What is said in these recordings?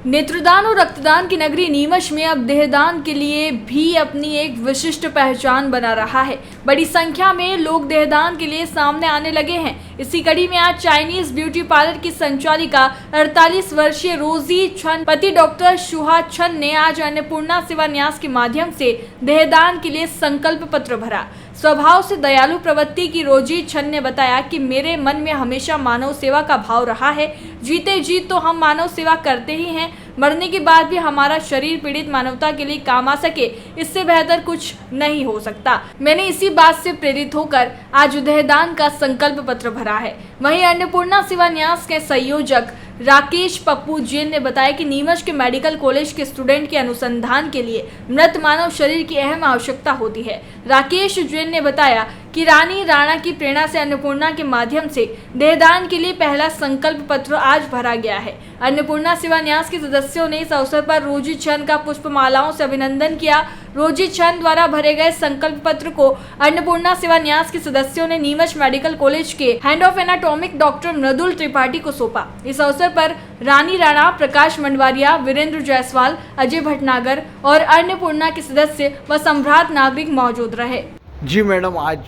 नेत्रदान और रक्तदान की नगरी नीमच में अब देहदान के लिए भी अपनी एक विशिष्ट पहचान बना रहा है। बड़ी संख्या में लोग देहदान के लिए सामने आने लगे हैं। इसी कड़ी में आज चाइनीज ब्यूटी पार्लर की संचालिका 48 वर्षीय रोजी छन पति डॉक्टर शुहा छन ने आज अन्नपूर्णा सेवा न्यास के माध्यम से देहदान के लिए संकल्प पत्र भरा। स्वभाव से दयालु प्रवृत्ति की रोजी छन ने बताया कि मेरे मन में हमेशा मानव सेवा का भाव रहा है। जीते जी तो हम मानव सेवा करते ही हैं, मरने के बाद भी हमारा शरीर पीड़ित मानवता के लिए काम आ सके, इससे बेहतर कुछ नहीं हो सकता। मैंने इसी बात से प्रेरित होकर आज देहदान का संकल्प पत्र भरा है। वहीं अन्नपूर्णा सेवा न्यास के संयोजक राकेश पप्पू जैन ने बताया कि नीमच के मेडिकल कॉलेज के स्टूडेंट के अनुसंधान के लिए मृत मानव शरीर की अहम आवश्यकता होती है। राकेश जैन ने बताया कि रानी राणा की प्रेरणा से अन्नपूर्णा के माध्यम से देहदान के लिए पहला संकल्प पत्र आज भरा गया है। अन्नपूर्णा सेवा न्यास के सदस्यों ने इस अवसर पर रोजी छन का पुष्पमालाओं से अभिनंदन किया। रोजी छन द्वारा भरे गए संकल्प पत्र को अन्नपूर्णा सेवा न्यास के सदस्यों ने नीमच मेडिकल कॉलेज के हेड ऑफ एनाटॉमिक डॉक्टर मृदुल त्रिपाठी को सौंपा। इस अवसर पर रानी राणा, प्रकाश मंडवारिया, वीरेंद्र जायसवाल, अजय भटनागर और अन्नपूर्णा के सदस्य व सम्राट नागरिक मौजूद रहे। जी मैडम, आज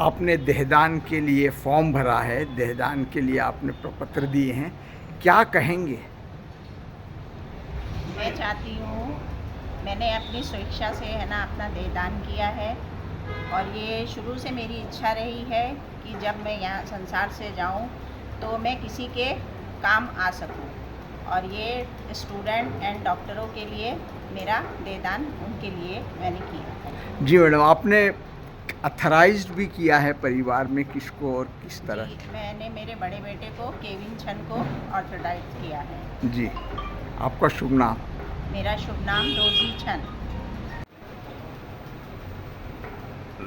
आपने देहदान के लिए फॉर्म भरा है, देहदान के लिए आपने प्रपत्र दिए हैं, क्या कहेंगे? मैं चाहती हूँ, मैंने अपनी स्वेच्छा से अपना देहदान किया है और ये शुरू से मेरी इच्छा रही है कि जब मैं यहाँ संसार से जाऊँ तो मैं किसी के काम आ सकूँ, और ये स्टूडेंट एंड डॉक्टरों के लिए मेरा देहदान उनके लिए मैंने किया है। जी मैडम, आपने अथराइज्ड भी किया है परिवार में किसको और किस तरह? मैंने मेरे बड़े बेटे को, केविन छन को ऑथराइज किया है। जी, आपका शुभ नाम? मेरा शुभ नाम रोजी छन।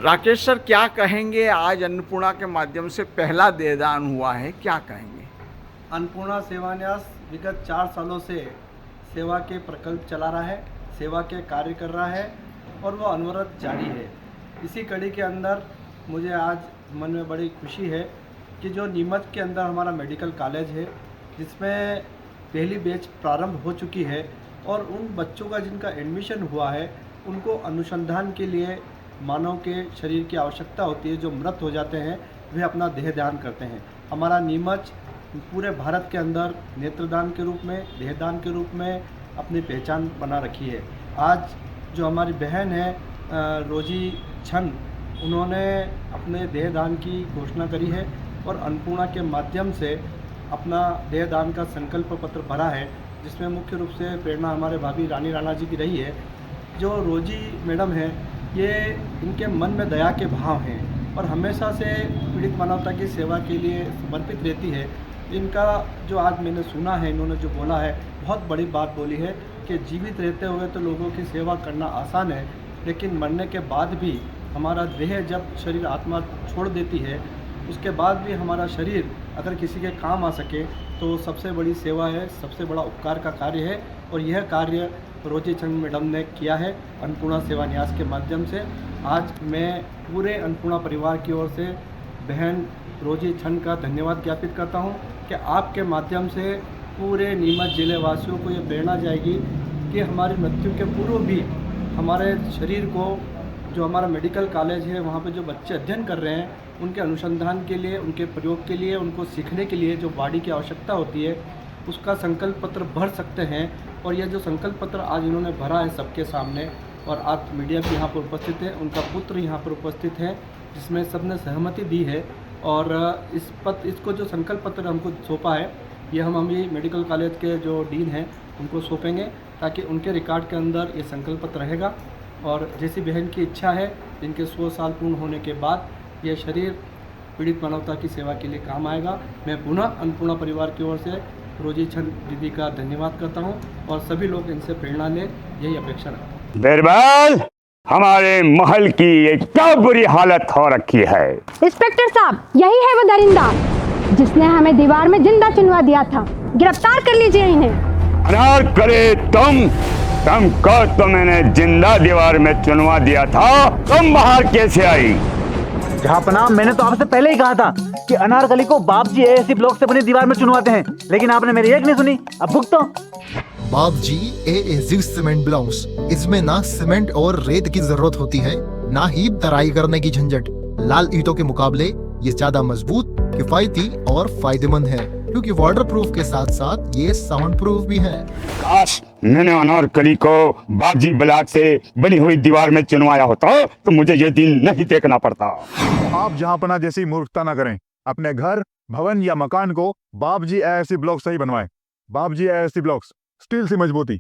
राकेश सर, क्या कहेंगे? आज अन्नपूर्णा के माध्यम से पहला देहदान हुआ है, क्या कहेंगे? अन्नपूर्णा सेवा न्यास विगत 4 सालों से सेवा के प्रकल्प चला रहा है, सेवा के कार्य कर रहा है और वो अनवरत जारी है। इसी कड़ी के अंदर मुझे आज मन में बड़ी खुशी है कि जो नीमच के अंदर हमारा मेडिकल कॉलेज है, जिसमें पहली बैच प्रारंभ हो चुकी है, और उन बच्चों का जिनका एडमिशन हुआ है उनको अनुसंधान के लिए मानव के शरीर की आवश्यकता होती है। जो मृत हो जाते हैं वे अपना देहदान करते हैं। हमारा नीमच पूरे भारत के अंदर नेत्रदान के रूप में, देहदान के रूप में अपनी पहचान बना रखी है। आज जो हमारी बहन है रोजी छन, उन्होंने अपने देहदान की घोषणा करी है और अन्नपूर्णा के माध्यम से अपना देहदान का संकल्प पत्र भरा है, जिसमें मुख्य रूप से प्रेरणा हमारे भाभी रानी राणा जी की रही है। जो रोजी मैडम है, ये इनके मन में दया के भाव हैं और हमेशा से पीड़ित मानवता की सेवा के लिए समर्पित रहती है। इनका जो आज मैंने सुना है, इन्होंने जो बोला है, बहुत बड़ी बात बोली है कि जीवित रहते हुए तो लोगों की सेवा करना आसान है, लेकिन मरने के बाद भी हमारा देह जब शरीर आत्मा छोड़ देती है, उसके बाद भी हमारा शरीर अगर किसी के काम आ सके तो सबसे बड़ी सेवा है, सबसे बड़ा उपकार का कार्य है। और यह कार्य रोजी छन मैडम ने किया है अन्नपूर्णा सेवा न्यास के माध्यम से। आज मैं पूरे अन्नपूर्णा परिवार की ओर से बहन रोजी छन का धन्यवाद ज्ञापित करता हूँ कि आपके माध्यम से पूरे नीमच जिले वासियों को ये प्रेरणा जाएगी कि हमारी मृत्यु के पूर्व भी हमारे शरीर को, जो हमारा मेडिकल कॉलेज है वहाँ पे जो बच्चे अध्ययन कर रहे हैं, उनके अनुसंधान के लिए, उनके प्रयोग के लिए, उनको सीखने के लिए जो बॉडी की आवश्यकता होती है, उसका संकल्प पत्र भर सकते हैं। और यह जो संकल्प पत्र आज इन्होंने भरा है सबके सामने, और आज मीडिया भी यहाँ पर उपस्थित है, उनका पुत्र यहाँ पर उपस्थित है, जिसमें सबने सहमति दी है। और इसको जो संकल्प पत्र हमको सौंपा है, ये हम अभी मेडिकल कॉलेज के जो डीन हैं उनको सौंपेंगे, ताकि उनके रिकॉर्ड के अंदर ये संकल्प पत्र रहेगा। और जैसी बहन की इच्छा है, जिनके 100 साल पूर्ण होने के बाद यह शरीर पीड़ित मानवता की सेवा के लिए काम आएगा। मैं पुनः अन्नपूर्णा परिवार की ओर से रोजी छन दीदी का धन्यवाद करता हूं और सभी लोग इनसे प्रेरणा लें, यही अपेक्षा रखता हूँ। बिरबल, हमारे महल की ये क्या बुरी हालत हो रखी है। इंस्पेक्टर साहब, यही है वो दरिंदा जिसने हमें दीवार में जिंदा चुनवा दिया था। गिरफ्तार कर लीजिए इन्हें। अनार करे तुमको तो मैंने जिंदा दीवार में चुनवा दिया था, तुम बाहर कैसे आई? जहापना, मैंने तो आपसे पहले ही कहा था कि अनारकली को बाप जी ऐसी ब्लॉक से बनी दीवार में चुनवाते हैं, लेकिन आपने मेरी एक नहीं सुनी। अब भुगतो। बाप जी AAZ सीमेंट ब्लॉक्स। इसमें ना सीमेंट और रेत की जरूरत होती है, ना ही तराई करने की झंझट। लाल ईंटों के मुकाबले ये ज्यादा मजबूत, किफायती और फायदेमंद है, क्योंकि वाटर प्रूफ के साथ साथ ये साउंड प्रूफ भी है। काश मैंने अनारकली को बाबजी ब्लॉक से बनी हुई दीवार में चुनवाया होता तो मुझे ये दिन नहीं देखना पड़ता। आप जहां पना जैसी मूर्खता ना करें। अपने घर, भवन या मकान को बाबजी AAC ब्लॉक से ही बनवाएं। बाबजी AAC ब्लॉक्स, स्टील से मजबूती।